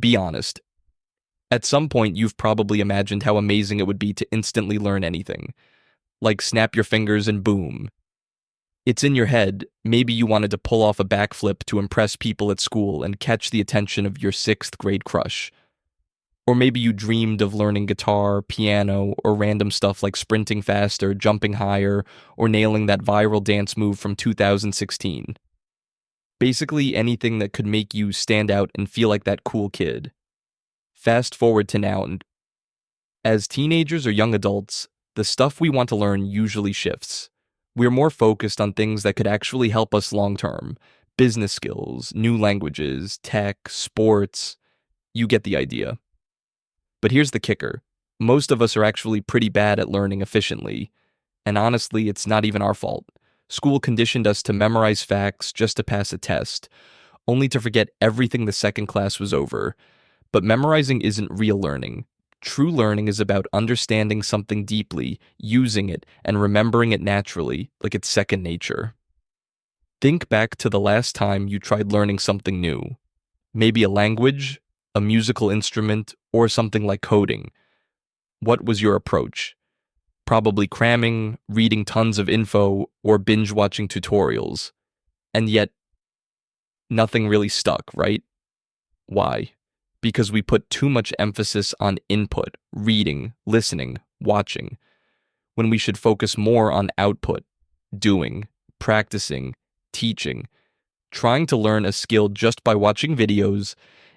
Be honest. At some point, you've probably imagined how amazing it would be to instantly learn anything. Like snap your fingers and boom. It's in your head. Maybe you wanted to pull off a backflip to impress people at school and catch the attention of your sixth grade crush. Or maybe you dreamed of learning guitar, piano, or random stuff like sprinting faster, jumping higher, or nailing that viral dance move from 2016. Basically anything that could make you stand out and feel like that cool kid. Fast forward to now, and as teenagers or young adults, the stuff we want to learn usually shifts. We're more focused on things that could actually help us long term. Business skills, new languages, tech, sports. You get the idea. But here's the kicker. Most of us are actually pretty bad at learning efficiently. And honestly, it's not even our fault. School conditioned us to memorize facts just to pass a test, only to forget everything the second class was over. But memorizing isn't real learning. True learning is about understanding something deeply, using it, and remembering it naturally, like it's second nature. Think back to the last time you tried learning something new. Maybe a language, a musical instrument, or something like coding. What was your approach? Probably cramming, reading tons of info, or binge-watching tutorials. And yet, nothing really stuck, right? Why? Because we put too much emphasis on input, reading, listening, watching, when we should focus more on output, doing, practicing, teaching. Trying to learn a skill just by watching videos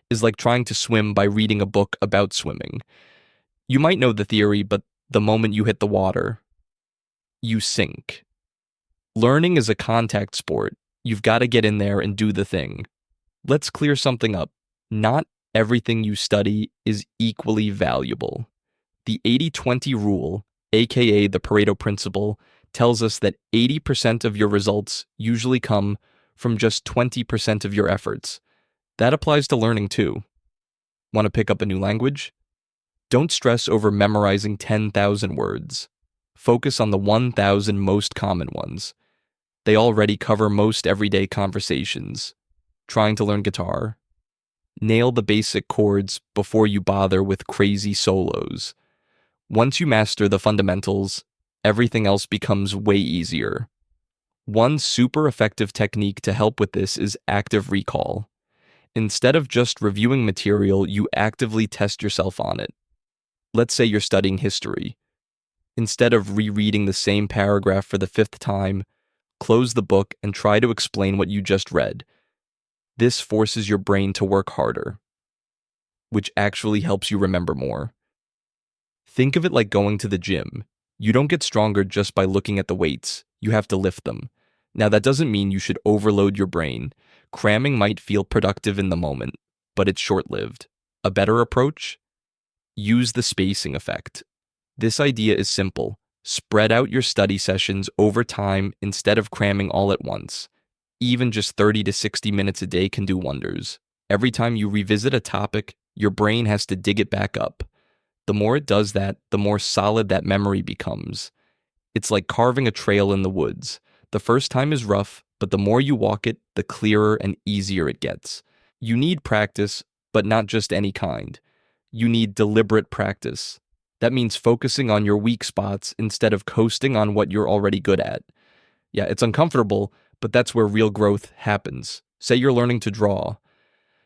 is like trying to swim by reading a book about swimming. You might know the theory, but the moment you hit the water, you sink. Learning is a contact sport. You've got to get in there and do the thing. Let's clear something up. Not everything you study is equally valuable. The 80-20 rule, aka the Pareto principle, tells us that 80% of your results usually come from just 20% of your efforts. That applies to learning too. Want to pick up a new language? Don't stress over memorizing 10,000 words. Focus on the 1,000 most common ones. They already cover most everyday conversations. Trying to learn guitar? Nail the basic chords before you bother with crazy solos. Once you master the fundamentals, everything else becomes way easier. One super effective technique to help with this is active recall. Instead of just reviewing material, you actively test yourself on it. Let's say you're studying history. Instead of rereading the same paragraph for the 5th time, close the book and try to explain what you just read. This forces your brain to work harder, which actually helps you remember more. Think of it like going to the gym. You don't get stronger just by looking at the weights. You have to lift them. Now, that doesn't mean you should overload your brain. Cramming might feel productive in the moment, but it's short-lived. A better approach? Use the spacing effect. This idea is simple. Spread out your study sessions over time instead of cramming all at once. Even just 30 to 60 minutes a day can do wonders. Every time you revisit a topic, your brain has to dig it back up. The more it does that, the more solid that memory becomes. It's like carving a trail in the woods. The first time is rough, but the more you walk it, the clearer and easier it gets. You need practice, but not just any kind. You need deliberate practice. That means focusing on your weak spots instead of coasting on what you're already good at. Yeah, it's uncomfortable, but that's where real growth happens. Say you're learning to draw.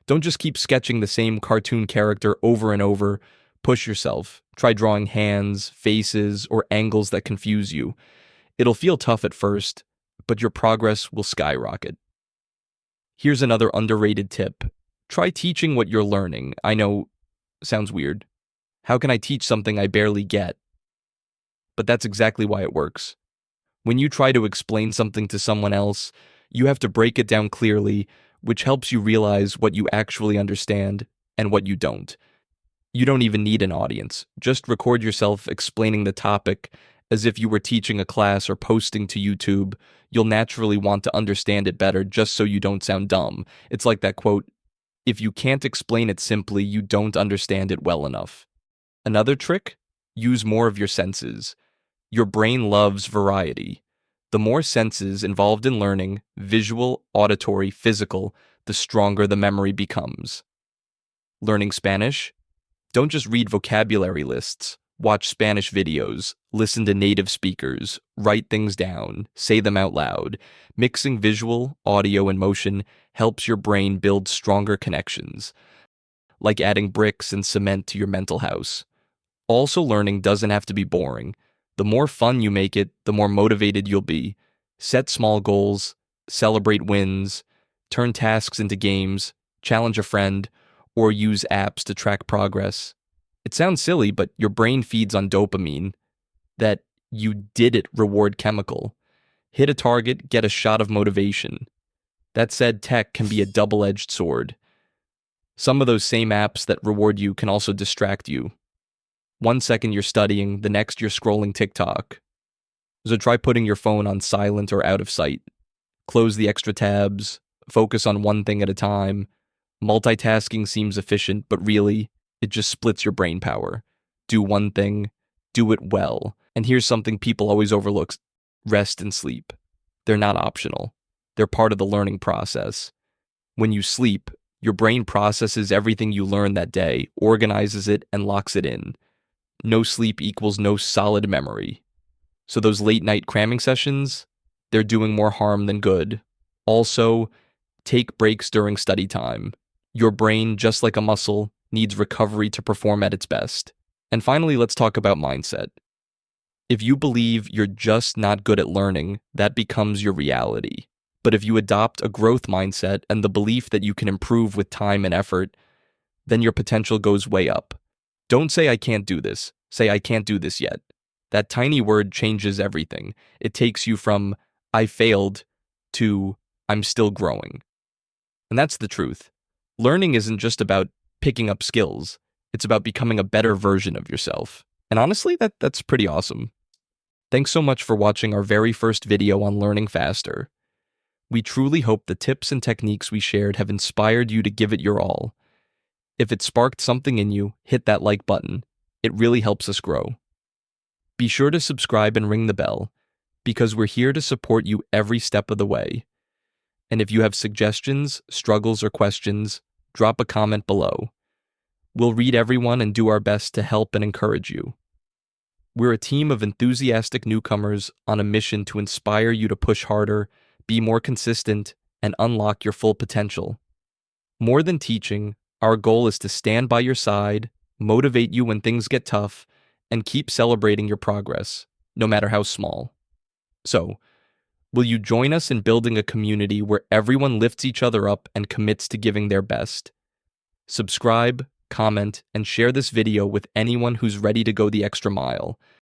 Don't just keep sketching the same cartoon character over and over. Push yourself. Try drawing hands, faces, or angles that confuse you. It'll feel tough at first, but your progress will skyrocket. Here's another underrated tip. Try teaching what you're learning. I know, sounds weird. How can I teach something I barely get? But that's exactly why it works. When you try to explain something to someone else, you have to break it down clearly, which helps you realize what you actually understand and what you don't. You don't even need an audience. Just record yourself explaining the topic as if you were teaching a class or posting to YouTube. You'll naturally want to understand it better just so you don't sound dumb. It's like that quote, "If you can't explain it simply, you don't understand it well enough." Another trick? Use more of your senses. Your brain loves variety. The more senses involved in learning, visual, auditory, physical, the stronger the memory becomes. Learning Spanish? Don't just read vocabulary lists. Watch Spanish videos, listen to native speakers, write things down, say them out loud. Mixing visual, audio, and motion helps your brain build stronger connections, like adding bricks and cement to your mental house. Also, learning doesn't have to be boring. The more fun you make it, the more motivated you'll be. Set small goals, celebrate wins, turn tasks into games, challenge a friend, or use apps to track progress. It sounds silly, but your brain feeds on dopamine, that you did it reward chemical. Hit a target, get a shot of motivation. That said, tech can be a double-edged sword. Some of those same apps that reward you can also distract you. 1 second you're studying, the next you're scrolling TikTok. So try putting your phone on silent or out of sight. Close the extra tabs, focus on one thing at a time. Multitasking seems efficient, but really, it just splits your brain power. Do one thing, do it well. And here's something people always overlook: rest and sleep. They're not optional. They're part of the learning process. When you sleep, your brain processes everything you learned that day, organizes it, and locks it in. No sleep equals no solid memory. So those late night cramming sessions, they're doing more harm than good. Also, take breaks during study time. Your brain, just like a muscle, needs recovery to perform at its best. And finally, let's talk about mindset. If you believe you're just not good at learning, that becomes your reality. But if you adopt a growth mindset and the belief that you can improve with time and effort, then your potential goes way up. Don't say, "I can't do this." Say, "I can't do this yet." That tiny word changes everything. It takes you from, "I failed," to, "I'm still growing." And that's the truth. Learning isn't just about picking up skills. It's about becoming a better version of yourself. And honestly, that's pretty awesome. Thanks so much for watching our very first video on learning faster. We truly hope the tips and techniques we shared have inspired you to give it your all. If it sparked something in you, hit that like button. It really helps us grow. Be sure to subscribe and ring the bell, because we're here to support you every step of the way. And if you have suggestions, struggles, or questions, drop a comment below. We'll read everyone and do our best to help and encourage you. We're a team of enthusiastic newcomers on a mission to inspire you to push harder, be more consistent, and unlock your full potential. More than teaching, our goal is to stand by your side, motivate you when things get tough, and keep celebrating your progress, no matter how small. So, will you join us in building a community where everyone lifts each other up and commits to giving their best? Subscribe, comment, and share this video with anyone who's ready to go the extra mile.